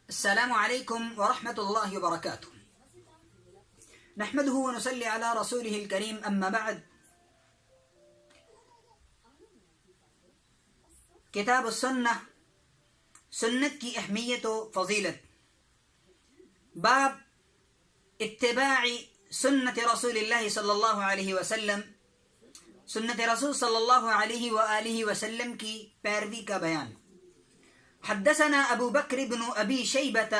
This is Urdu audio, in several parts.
السلام عليكم ورحمة الله وبركاته. نحمده ونصلي على رسوله الكريم أما بعد. کتاب السنہ، سنت کی اہمیت و فضیلت، باب اتباع سنت رسول اللہ صلی اللہ علیہ وسلم، سنت رسول صلی اللہ علیہ وآلہ وسلم کی پیروی کا بیان۔ حدثنا ابو بکر بن ابی شیبۃ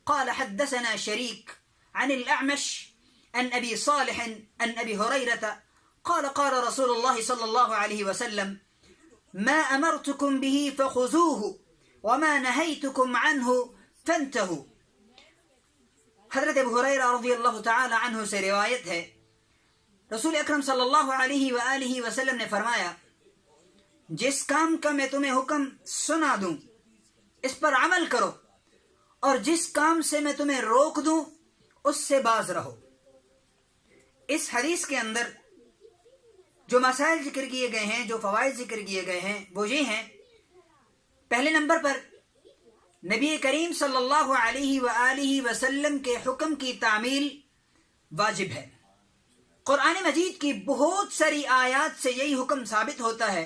قال حدثنا شریک عن الاعمش عن ابی صالح عن ابی ہریرۃ قال قال رسول اللہ صلی اللہ علیہ وسلم ما امرتكم به فخذوه وما نهيتكم عنه فانتهوا۔ حضرت ابو ہریرہ رضی اللہ تعالی عنہ سے روایت ہے، رسول اکرم صلی اللہ علیہ وآلہ وسلم نے فرمایا، جس کام کا میں تمہیں حکم سنا دوں اس پر عمل کرو، اور جس کام سے میں تمہیں روک دوں اس سے باز رہو۔ اس حدیث کے اندر جو مسائل ذکر کیے گئے ہیں، جو فوائد ذکر کیے گئے ہیں، وہ یہ ہیں۔ پہلے نمبر پر نبی کریم صلی اللہ علیہ وآلہ وسلم کے حکم کی تعمیل واجب ہے۔ قرآن مجید کی بہت ساری آیات سے یہی حکم ثابت ہوتا ہے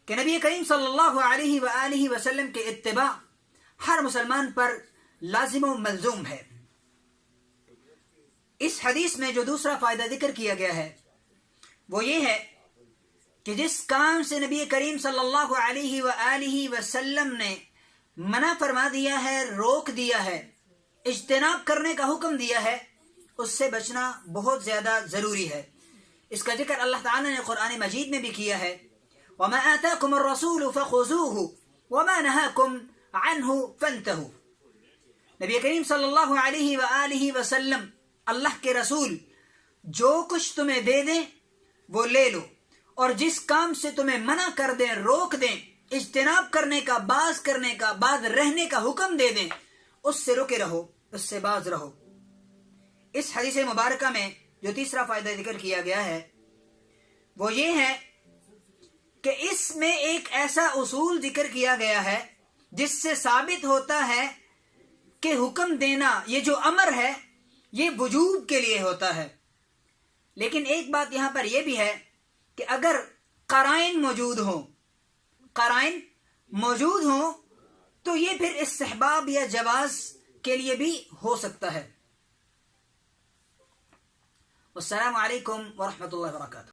کہ نبی کریم صلی اللہ علیہ وآلہ وسلم کے اتباع ہر مسلمان پر لازم و ملزوم ہے۔ اس حدیث میں جو دوسرا فائدہ ذکر کیا گیا ہے وہ یہ ہے کہ جس کام سے نبی کریم صلی اللہ علیہ وآلہ وسلم نے منع فرما دیا ہے، روک دیا ہے، اجتناب کرنے کا حکم دیا ہے، اس سے بچنا بہت زیادہ ضروری ہے۔ اس کا ذکر اللہ تعالی نے قرآن مجید میں بھی کیا ہے، وَمَا آتَاكُمُ الرَّسُولُ فَخُذُوهُ وَمَا نَهَاكُمْ عَنْهُ فَانْتَهُوا۔ نبی کریم صلی اللہ علیہ وآلہ وسلم، اللہ کے رسول، جو کچھ تمہیں دے دیں وہ لے لو، اور جس کام سے تمہیں منع کر دیں، روک دیں، اجتناب کرنے کا، باز کرنے کا، باز رہنے کا حکم دے دیں، اس سے رکے رہو، اس سے باز رہو۔ اس حدیث مبارکہ میں جو تیسرا فائدہ ذکر کیا گیا ہے وہ یہ ہے کہ اس میں ایک ایسا اصول ذکر کیا گیا ہے جس سے ثابت ہوتا ہے کہ حکم دینا، یہ جو امر ہے، یہ وجوب کے لیے ہوتا ہے۔ لیکن ایک بات یہاں پر یہ بھی ہے کہ اگر قرائن موجود ہوں تو یہ پھر استحباب یا جواز کے لیے بھی ہو سکتا ہے۔ والسلام علیکم ورحمۃ اللہ وبرکاتہ۔